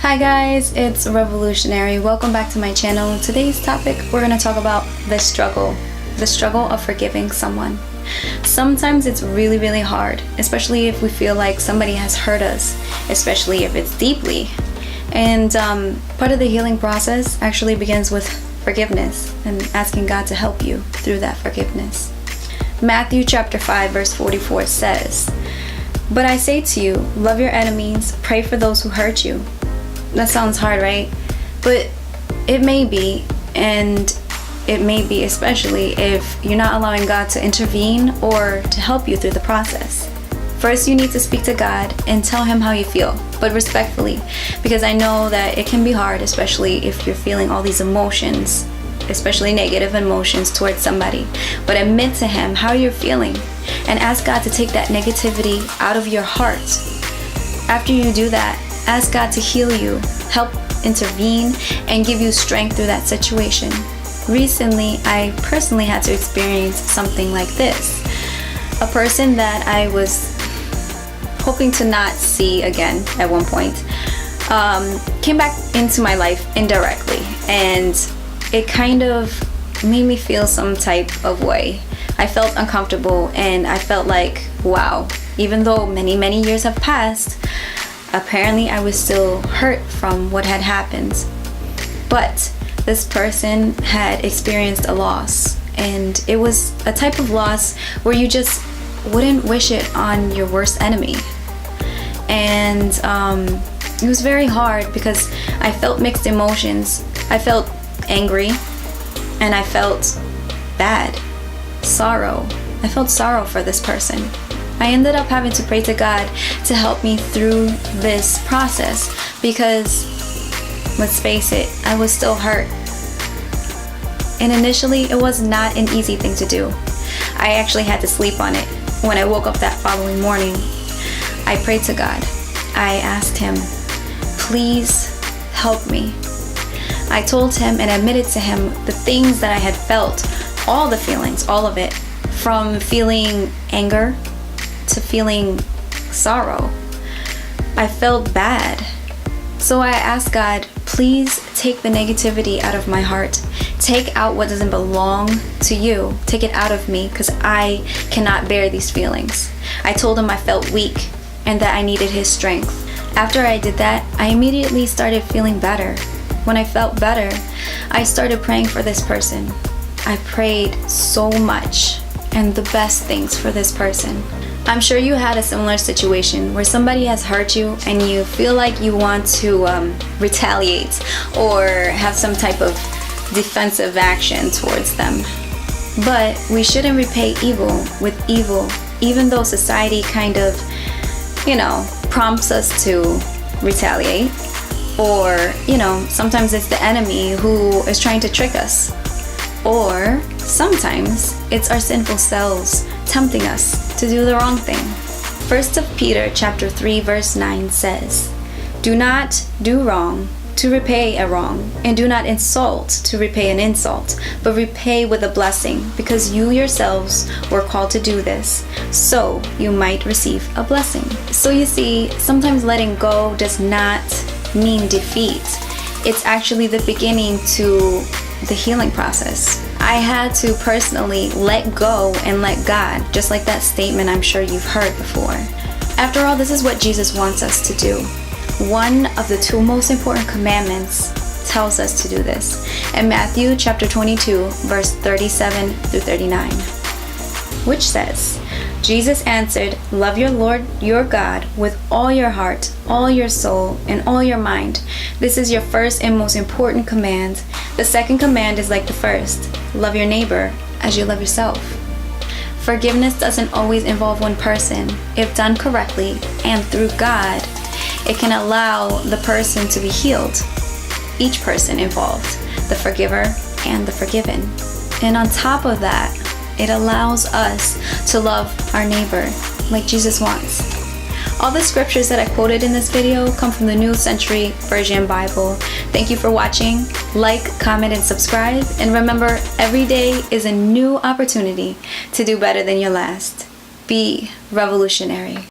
Hi guys, it's Revolutionary. Welcome back to my channel. Today's topic, we're going to talk about the struggle of forgiving someone. Sometimes it's really hard, especially if we feel like somebody has hurt us, especially if it's deeply. And part of the healing process actually begins with forgiveness and asking God to help you through that forgiveness. Matthew chapter 5 verse 44 says, "But I say to you, love your enemies, pray for those who hurt you." That sounds hard, right? But it may be, and it may be especially if you're not allowing God to intervene or to help you through the process. First, you need to speak to God and tell Him how you feel, but respectfully, because I know that it can be hard, especially if you're feeling all these emotions, especially negative emotions towards somebody. But admit to Him how you're feeling and ask God to take that negativity out of your heart. After you do that, ask God to heal you, help intervene, and give you strength through that situation. Recently, I personally had to experience something like this. A person that I was hoping to not see again at one point came back into my life indirectly, and it kind of made me feel some type of way. I felt uncomfortable, and I felt like, wow, even though many years have passed, apparently I was still hurt from what had happened. But this person had experienced a loss, and it was a type of loss where you just wouldn't wish it on your worst enemy. And it was very hard because I felt mixed emotions. I felt angry, and I felt bad, sorrow. I felt sorrow for this person. I ended up having to pray to God to help me through this process because, let's face it, I was still hurt. And initially, it was not an easy thing to do. I actually had to sleep on it. When I woke up that following morning, I prayed to God. I asked Him, please help me. I told Him and admitted to Him the things that I had felt, all the feelings, all of it, from feeling anger to feeling sorrow. I felt bad. So I asked God, please take the negativity out of my heart. Take out what doesn't belong to you. Take it out of me because I cannot bear these feelings. I told Him I felt weak and that I needed His strength. After I did that, I immediately started feeling better. When I felt better, I started praying for this person. I prayed so much and the best things for this person. I'm sure you had a similar situation where somebody has hurt you and you feel like you want to retaliate or have some type of defensive action towards them. But we shouldn't repay evil with evil, even though society kind of, prompts us to retaliate. Or, sometimes it's the enemy who is trying to trick us. Or sometimes it's our sinful selves tempting us to do the wrong thing. 1 Peter chapter 3 verse 9 says, "Do not do wrong to repay a wrong, and do not insult to repay an insult, but repay with a blessing, because you yourselves were called to do this, so you might receive a blessing." So you see, sometimes letting go does not mean defeat. It's actually the beginning to the healing process. I had to personally let go and let God, just like that statement I'm sure you've heard before. After all, this is what Jesus wants us to do. One of the two most important commandments tells us to do this. In Matthew chapter 22, verse 37 through 39, which says, Jesus answered, "Love your Lord your God with all your heart, all your soul, and all your mind. This is your first and most important command. The second command is like the first. Love your neighbor as you love yourself." Forgiveness doesn't always involve one person. If done correctly and through God, it can allow the person to be healed. Each person involved, the forgiver and the forgiven. And on top of that, it allows us to love our neighbor like Jesus wants. All the scriptures that I quoted in this video come from the New Century Version Bible. Thank you for watching. Like, comment, and subscribe. And remember, every day is a new opportunity to do better than your last. Be revolutionary.